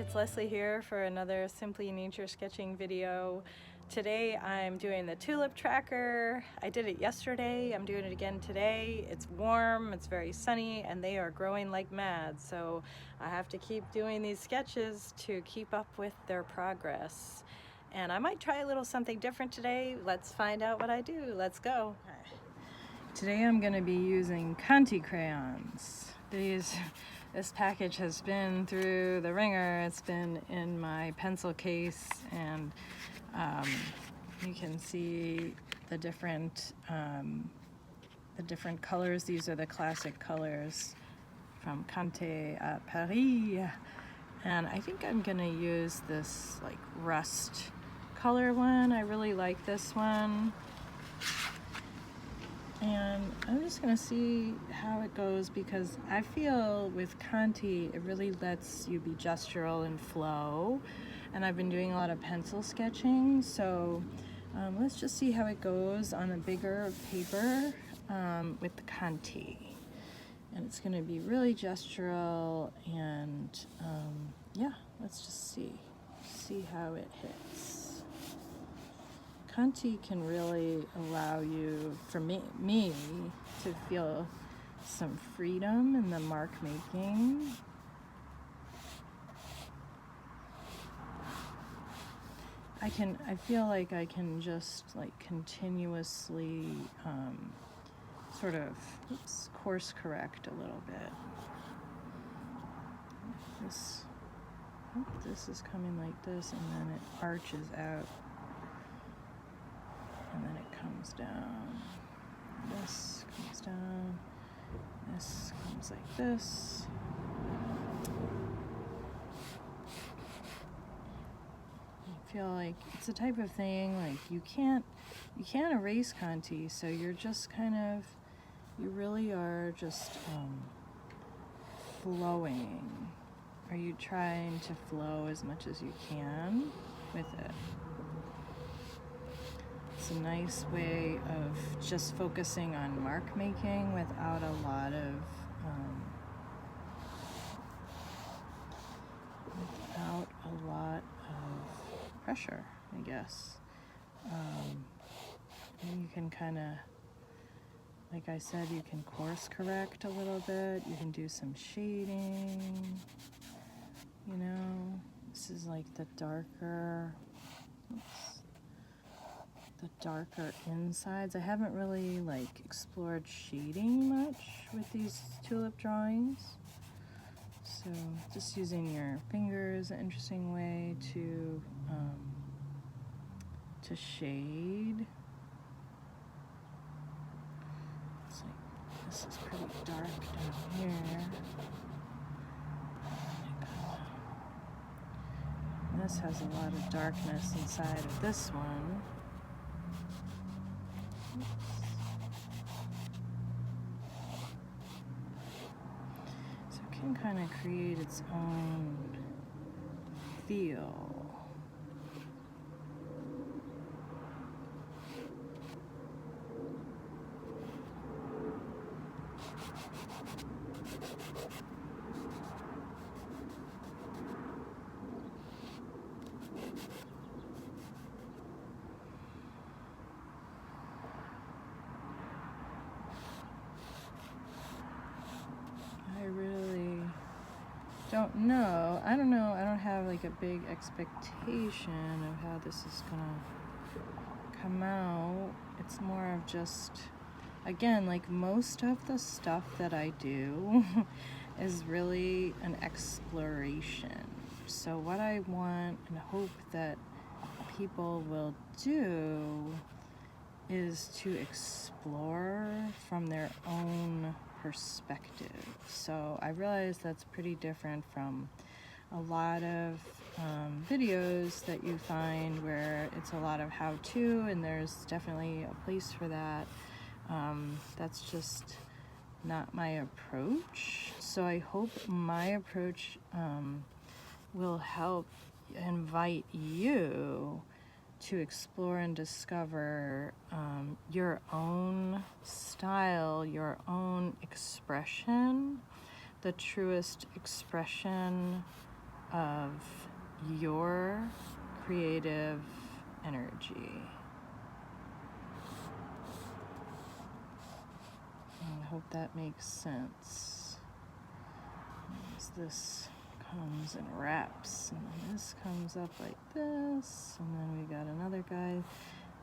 it's Leslie here for another Simply Nature sketching video. Today I'm doing the tulip tracker. I did it yesterday, I'm doing it again today. It's warm, it's very sunny, and they are growing like mad, so I have to keep doing these sketches to keep up with their progress. And I might try a little something different today. Let's find out what I do. Let's go. Today I'm going to be using Conte crayons. This package has been through the ringer. It's been in my pencil case, and you can see the different colors. These are the classic colors from Conte Paris, and I think I'm gonna use this like rust color one. I really like this one. And I'm just gonna see how it goes, because I feel with Conte it really lets you be gestural and flow, and I've been doing a lot of pencil sketching, so let's just see how it goes on a bigger paper with the Conte. And it's gonna be really gestural, and yeah, let's just see how it hits. Conte can really allow you, for me, to feel some freedom in the mark making. I feel like I can just like continuously sort of course correct a little bit. This is coming like this, and then it arches out. And then it comes down, this comes down, this comes like this. I feel like it's a type of thing, like you can't erase Conte, so you're just you really are just flowing. Are you trying to flow as much as you can with it? It's a nice way of just focusing on mark making without a lot of pressure, I guess. And you can kind of, like I said, you can course correct a little bit. You can do some shading. You know, this is like the darker. The darker insides. I haven't really like explored shading much with these tulip drawings, so just using your fingers is an interesting way to shade. It's like this is pretty dark down here. And this has a lot of darkness inside of this one. So it can kind of create its own feel. I don't know. I don't have like a big expectation of how this is gonna come out. It's more of just, again, like most of the stuff that I do is really an exploration. So what I want and hope that people will do is to explore from their own perspective. So I realize that's pretty different from a lot of videos that you find where it's a lot of how-to, and there's definitely a place for that. That's just not my approach. So I hope my approach will help invite you to explore and discover your own style, your own expression, the truest expression of your creative energy. I hope that makes sense. As this comes and wraps, and then this comes up like this, and then we got another guy,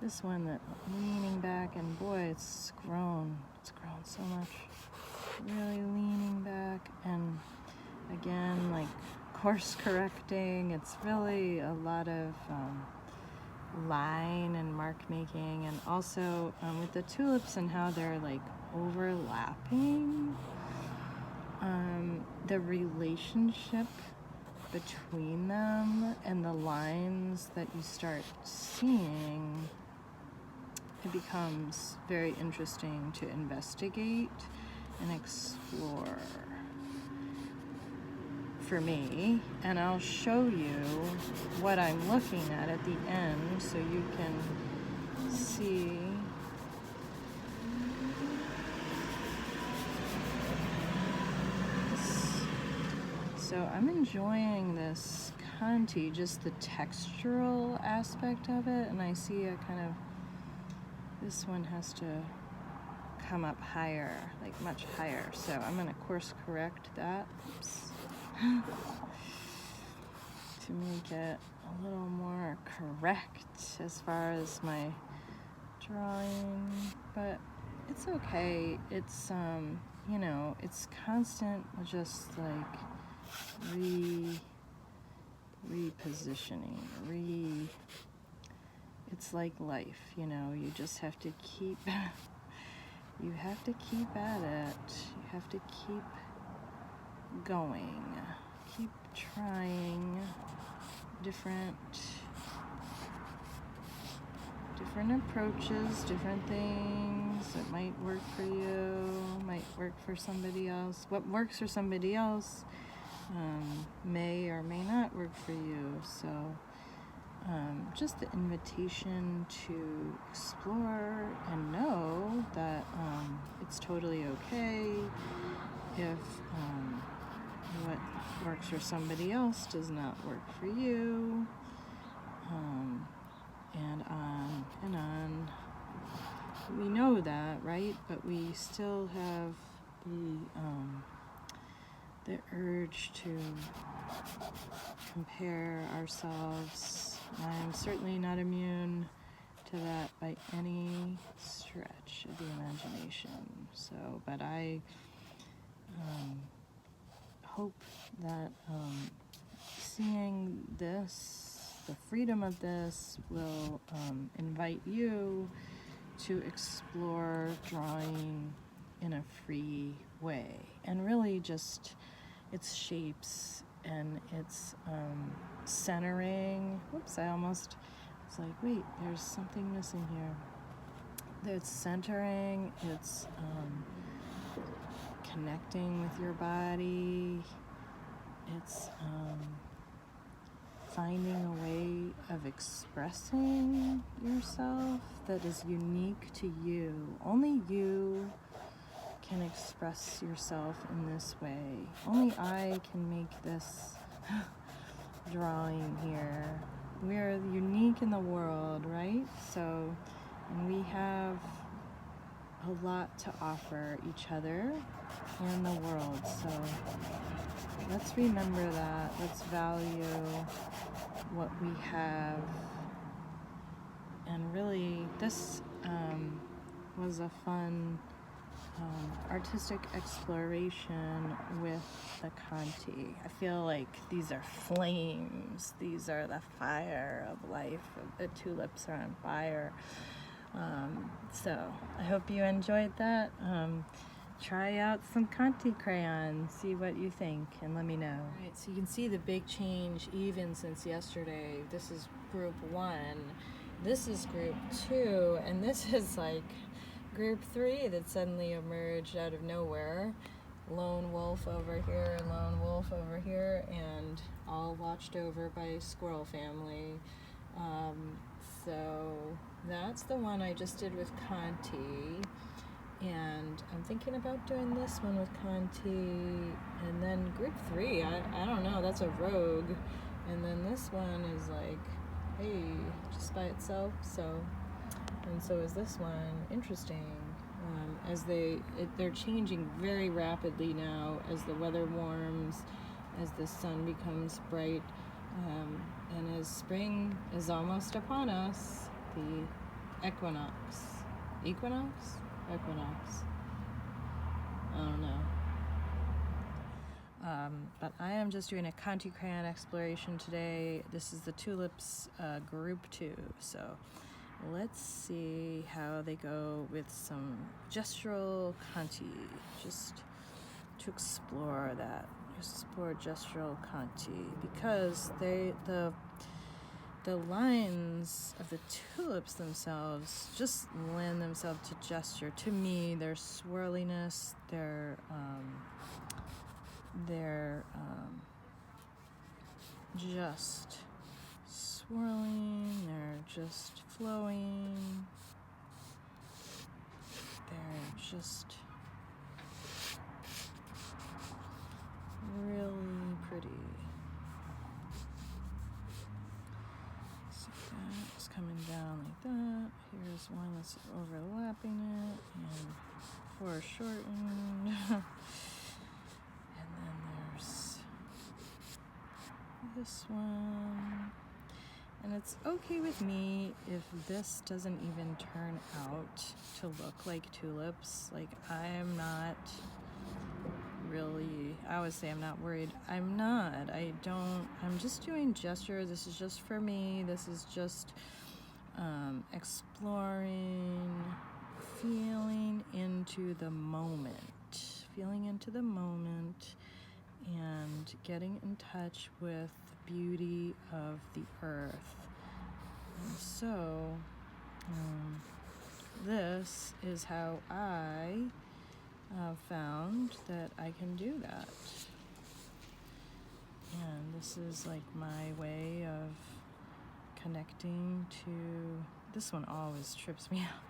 this one that leaning back, and boy, it's grown so much, really leaning back, and again, like course correcting. It's really a lot of line and mark making, and also with the tulips and how they're like overlapping, the relationship between them and the lines that you start seeing, it becomes very interesting to investigate and explore for me. And I'll show you what I'm looking at the end so you can see. So I'm enjoying this Conte, just the textural aspect of it, and I see a kind of, this one has to come up higher, like much higher, so I'm going to course correct that. Oops. To make it a little more correct as far as my drawing, but it's okay. It's it's constant, just like repositioning, it's like life, you just have to keep at it, you have to keep going, keep trying different approaches, different things that might work for you, might work for somebody else. What works for somebody else may or may not work for you. So just the invitation to explore and know that it's totally okay if what works for somebody else does not work for you, and on and on. We know that, right? But we still have the urge to compare ourselves. I'm certainly not immune to that by any stretch of the imagination. So, but I hope that seeing this, the freedom of this, will invite you to explore drawing in a free way, and really just its shapes and its centering. Whoops, it's like, wait, there's something missing here. It's centering, it's connecting with your body, it's finding a way of expressing yourself that is unique to you. Only you can express yourself in this way. Only I can make this drawing here. We're unique in the world, right? So, and we have a lot to offer each other and the world. So let's remember that. Let's value what we have. And really, this was a fun artistic exploration with the Conte. I feel like these are flames. These are the fire of life. The tulips are on fire. So I hope you enjoyed that. Try out some Conte Crayon, see what you think, and let me know. All right, so you can see the big change even since yesterday. This is group 1. This is group 2, and this is like group 3 that suddenly emerged out of nowhere. Lone wolf over here and lone wolf over here, and all watched over by a squirrel family. So that's the one I just did with Conte. And I'm thinking about doing this one with Conte, and then group 3, I don't know, that's a rogue. And then this one is like, hey, just by itself. And so is this one. Interesting. As they're changing very rapidly now as the weather warms, as the sun becomes bright, and as spring is almost upon us, the equinox. Equinox? Equinox. I don't know. But I am just doing a Conte Crayon exploration today. This is the Tulips group 2. So let's see how they go with some gestural Conte, just to explore that. Explore gestural Conte, because the lines of the tulips themselves just lend themselves to gesture. To me, their swirliness, their just swirling, they're just flowing, they're just really pretty. So that's coming down like that. Here's one that's overlapping it and foreshortened. And then there's this one. And it's okay with me if this doesn't even turn out to look like tulips. Like, I'm not really, I always say I'm not worried. I'm not. I'm just doing gesture. This is just for me. This is just exploring, feeling into the moment. Feeling into the moment and getting in touch with the beauty of the earth. And so, this is how I found that I can do that. And this is like my way of connecting to, this one always trips me out.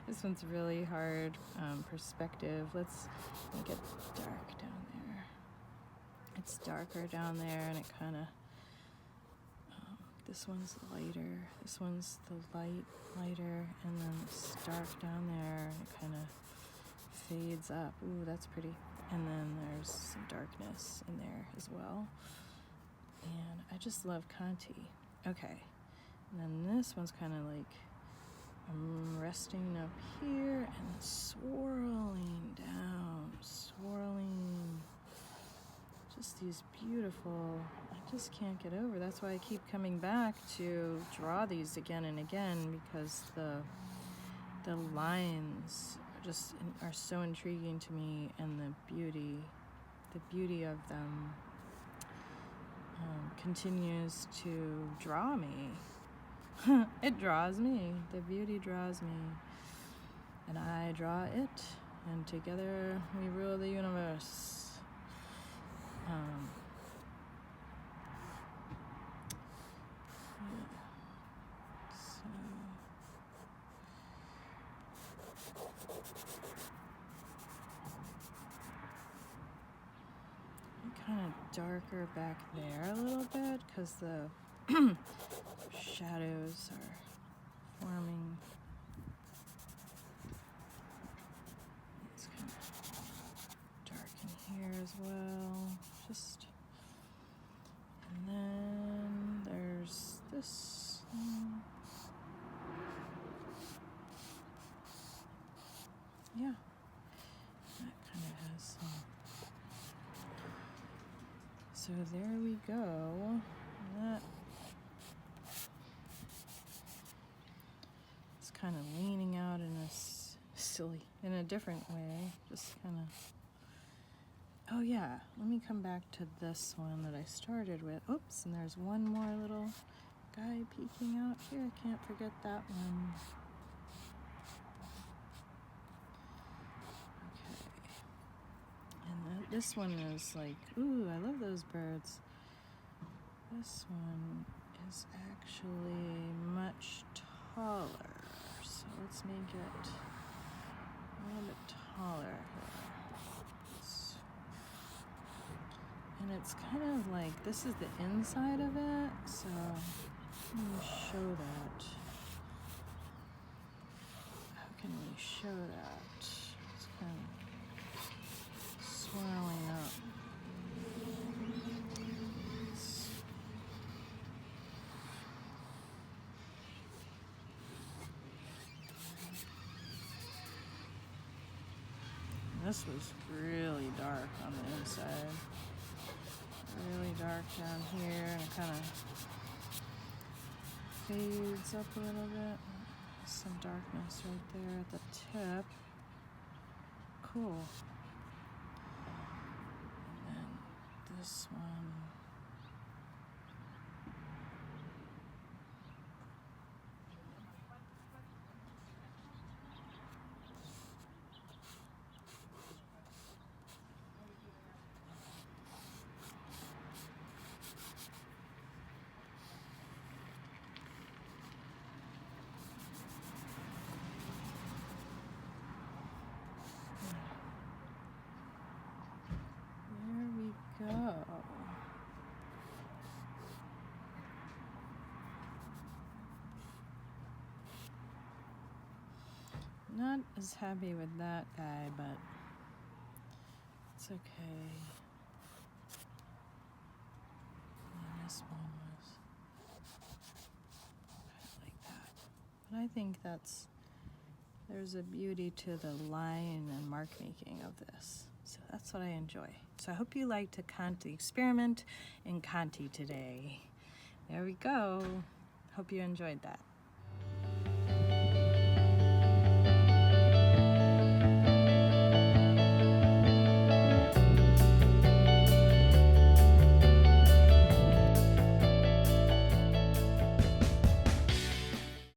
This one's really hard perspective. Let's make it dark down there. It's darker down there, and it kind of, this one's lighter. This one's the lighter, and then it's dark down there, and it kind of fades up. Ooh, that's pretty. And then there's some darkness in there as well. And I just love Conte. Okay. And then this one's kind of like, I'm resting up here and swirling down, swirling. Just these beautiful, I just can't get over. That's why I keep coming back to draw these again and again, because the lines are so intriguing to me, and the beauty of them continues to draw me. It draws me. The beauty draws me, and I draw it, and together we rule the universe. Kind of darker back there a little bit, because the shadows are forming. It's kind of dark in here as well. Just, and then there's this one. Yeah, that kind of has some. So there we go. That it's kind of leaning out in in a different way. Just kind of. Oh yeah, let me come back to this one that I started with. Oops, and there's one more little guy peeking out here. I can't forget that one. This one is like, ooh, I love those birds. This one is actually much taller. So let's make it a little bit taller. collar here. And it's kind of like, this is the inside of it, so let me show that. How can we show that? It's kind of swirling up. This was really dark on the inside. Really dark down here, and it kind of fades up a little bit. Some darkness right there at the tip. Cool. And then this one. Go. Not as happy with that guy, but it's okay. And this one was kind of like that. But I think there's a beauty to the line and mark making of this. So that's what I enjoy. So I hope you liked the Conte experiment in Conte today. There we go. Hope you enjoyed that.